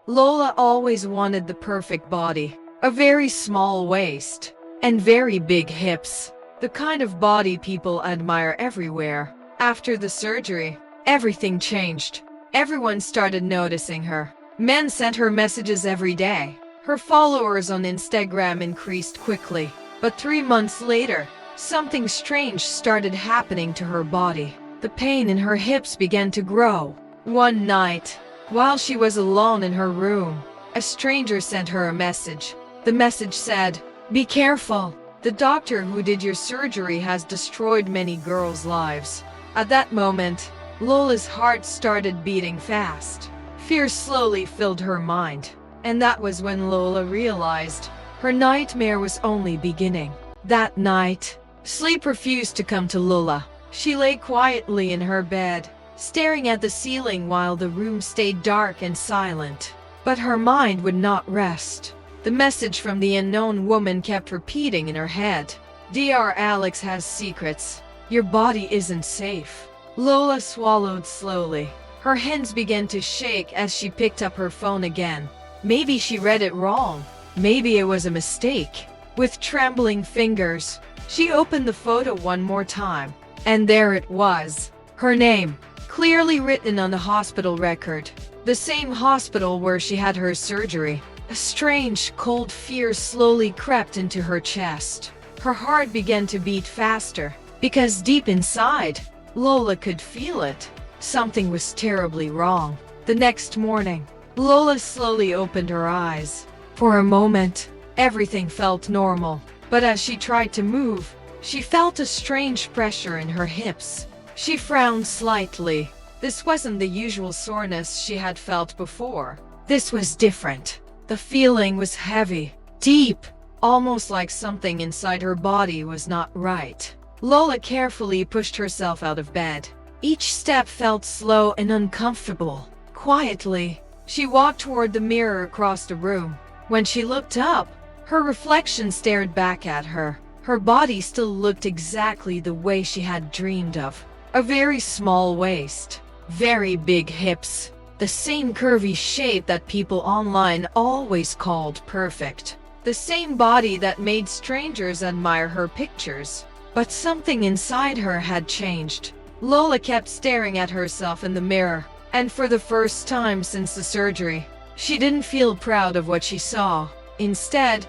Lola always wanted the perfect body, a very small waist, and very big hips, the kind of body people admire everywhere. After the surgery, everything changed. Everyone started noticing her. Men sent her messages every day. Her followers on Instagram increased quickly. But 3 months later, something strange started happening to her body. The pain in her hips began to grow. One night, while she was alone in her room, a stranger sent her a message. The message said, "Be careful. The doctor who did your surgery has destroyed many girls' lives." At that moment, Lola's heart started beating fast. Fear slowly filled her mind. And that was when Lola realized her nightmare was only beginning. That night, sleep refused to come to Lola. She lay quietly in her bed, staring at the ceiling while the room stayed dark and silent. But her mind would not rest. The message from the unknown woman kept repeating in her head. "Dear Alex has secrets. Your body isn't safe." Lola swallowed slowly. Her hands began to shake as she picked up her phone again. Maybe she read it wrong. Maybe it was a mistake. With trembling fingers, she opened the photo one more time. And there it was. Her name, clearly written on the hospital record. The same hospital where she had her surgery. A strange, cold fear slowly crept into her chest. Her heart began to beat faster, because deep inside, Lola could feel it. Something was terribly wrong. The next morning, Lola slowly opened her eyes. For a moment, everything felt normal. But as she tried to move, she felt a strange pressure in her hips. She frowned slightly. This wasn't the usual soreness she had felt before. This was different. The feeling was heavy, deep, almost like something inside her body was not right. Lola carefully pushed herself out of bed. Each step felt slow and uncomfortable. Quietly, she walked toward the mirror across the room. When she looked up, her reflection stared back at her. Her body still looked exactly the way she had dreamed of. A very small waist, very big hips, the same curvy shape that people online always called perfect. The same body that made strangers admire her pictures. But something inside her had changed. Lola kept staring at herself in the mirror, and for the first time since the surgery, she didn't feel proud of what she saw. Instead,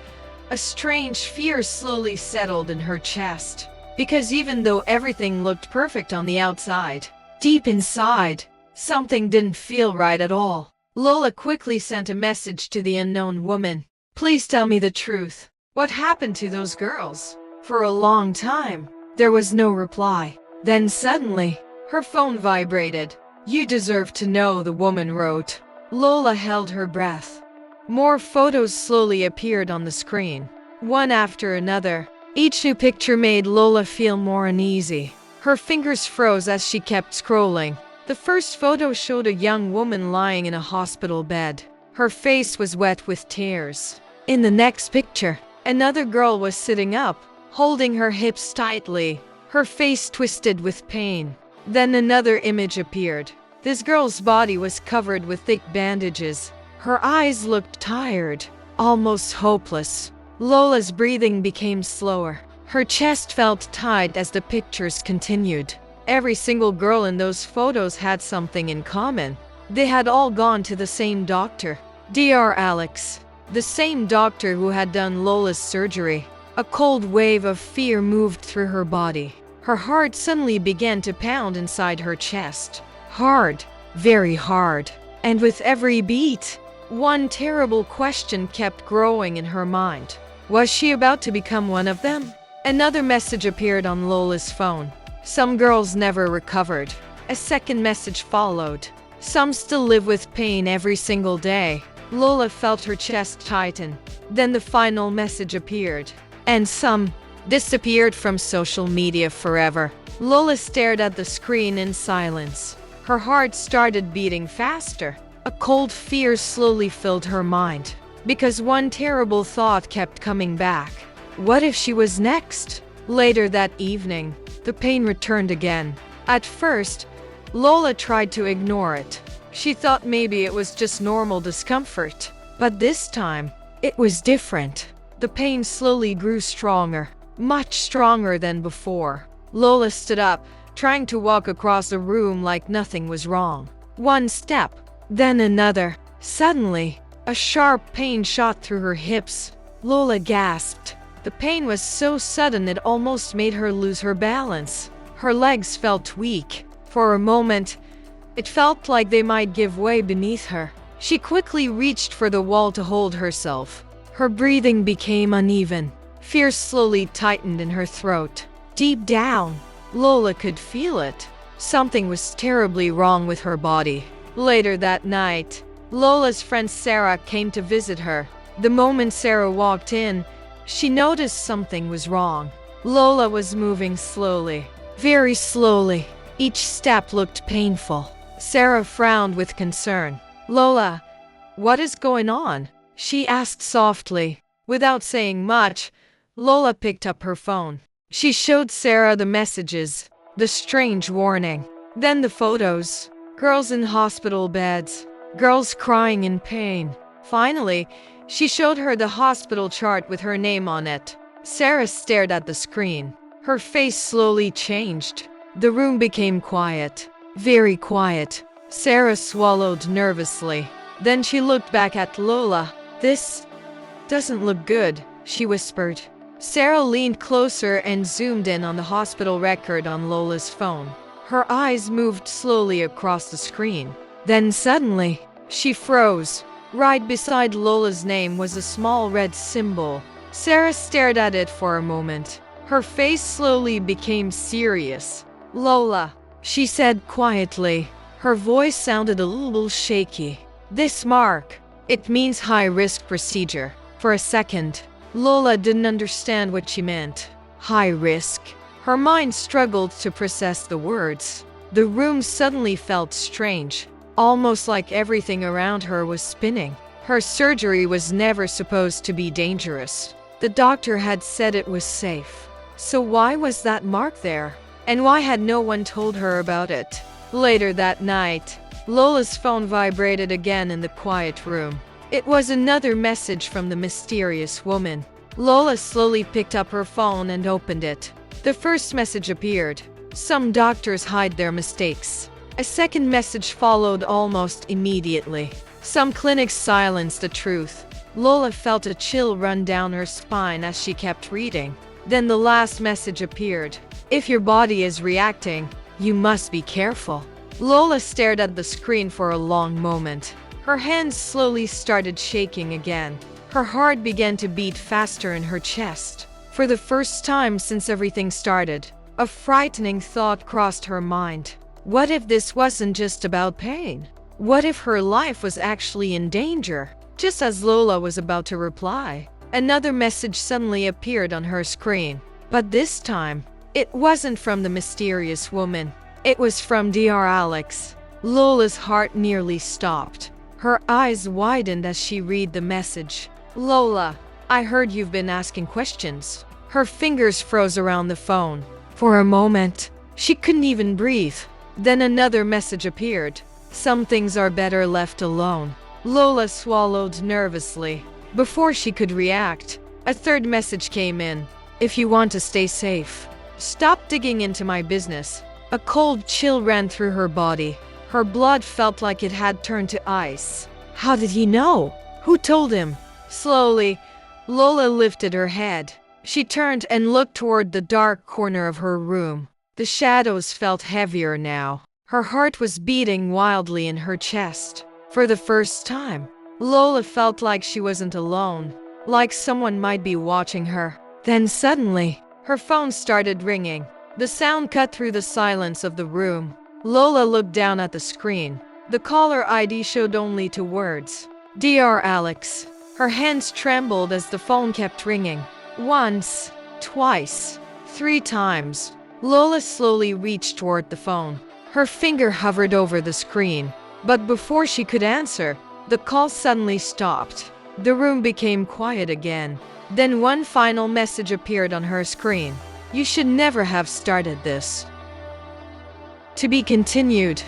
a strange fear slowly settled in her chest. Because even though everything looked perfect on the outside, deep inside, something didn't feel right at all. Lola quickly sent a message to the unknown woman. "Please tell me the truth. What happened to those girls?" For a long time, there was no reply. Then suddenly, her phone vibrated. "You deserve to know," the woman wrote. Lola held her breath. More photos slowly appeared on the screen, one after another. Each new picture made Lola feel more uneasy. Her fingers froze as she kept scrolling. The first photo showed a young woman lying in a hospital bed. Her face was wet with tears. In the next picture, another girl was sitting up, holding her hips tightly, her face twisted with pain. Then another image appeared. This girl's body was covered with thick bandages. Her eyes looked tired, almost hopeless. Lola's breathing became slower. Her chest felt tight as the pictures continued. Every single girl in those photos had something in common. They had all gone to the same doctor, Dr. Alex, the same doctor who had done Lola's surgery. A cold wave of fear moved through her body. Her heart suddenly began to pound inside her chest. Hard, very hard. And with every beat, one terrible question kept growing in her mind. Was she about to become one of them? Another message appeared on Lola's phone. "Some girls never recovered." A second message followed. "Some still live with pain every single day." Lola felt her chest tighten. Then the final message appeared. "And some disappeared from social media forever." Lola stared at the screen in silence. Her heart started beating faster. A cold fear slowly filled her mind, because one terrible thought kept coming back. What if she was next? Later that evening, the pain returned again. At first, Lola tried to ignore it. She thought maybe it was just normal discomfort. But this time, it was different. The pain slowly grew stronger, much stronger than before. Lola stood up, trying to walk across the room like nothing was wrong. One step, then another. Suddenly, a sharp pain shot through her hips. Lola gasped. The pain was so sudden it almost made her lose her balance. Her legs felt weak. For a moment, it felt like they might give way beneath her. She quickly reached for the wall to hold herself. Her breathing became uneven. Fear slowly tightened in her throat. Deep down, Lola could feel it. Something was terribly wrong with her body. Later that night, Lola's friend Sarah came to visit her. The moment Sarah walked in, she noticed something was wrong. Lola was moving slowly, very slowly. Each step looked painful. Sarah frowned with concern. "Lola, what is going on?" she asked softly. Without saying much, Lola picked up her phone. She showed Sarah the messages, the strange warning, then the photos. Girls in hospital beds, girls crying in pain. Finally, she showed her the hospital chart with her name on it. Sarah stared at the screen. Her face slowly changed. The room became quiet, very quiet. Sarah swallowed nervously. Then she looked back at Lola. "This doesn't look good," she whispered. Sarah leaned closer and zoomed in on the hospital record on Lola's phone. Her eyes moved slowly across the screen. Then suddenly, she froze. Right beside Lola's name was a small red symbol. Sarah stared at it for a moment. Her face slowly became serious. "Lola," she said quietly. Her voice sounded a little shaky. "This mark, it means high-risk procedure." For a second, Lola didn't understand what she meant. High risk. Her mind struggled to process the words. The room suddenly felt strange, almost like everything around her was spinning. Her surgery was never supposed to be dangerous. The doctor had said it was safe. So why was that mark there? And why had no one told her about it? Later that night, Lola's phone vibrated again in the quiet room. It was another message from the mysterious woman. Lola slowly picked up her phone and opened it. The first message appeared. "Some doctors hide their mistakes." A second message followed almost immediately. "Some clinics silence the truth." Lola felt a chill run down her spine as she kept reading. Then the last message appeared. "If your body is reacting, you must be careful." Lola stared at the screen for a long moment. Her hands slowly started shaking again. Her heart began to beat faster in her chest. For the first time since everything started, a frightening thought crossed her mind. What if this wasn't just about pain? What if her life was actually in danger? Just as Lola was about to reply, another message suddenly appeared on her screen. But this time, it wasn't from the mysterious woman. It was from Dr. Alex. Lola's heart nearly stopped. Her eyes widened as she read the message. "Lola, I heard you've been asking questions." Her fingers froze around the phone. For a moment, she couldn't even breathe. Then another message appeared. "Some things are better left alone." Lola swallowed nervously. Before she could react, a third message came in. "If you want to stay safe, stop digging into my business." A cold chill ran through her body. Her blood felt like it had turned to ice. How did he know? Who told him? Slowly, Lola lifted her head. She turned and looked toward the dark corner of her room. The shadows felt heavier now. Her heart was beating wildly in her chest. For the first time, Lola felt like she wasn't alone, like someone might be watching her. Then suddenly, her phone started ringing. The sound cut through the silence of the room. Lola looked down at the screen. The caller ID showed only 2 words. "Dr. Alex." Her hands trembled as the phone kept ringing. Once, twice, 3 times. Lola slowly reached toward the phone. Her finger hovered over the screen. But before she could answer, the call suddenly stopped. The room became quiet again. Then one final message appeared on her screen. "You should never have started this." To be continued.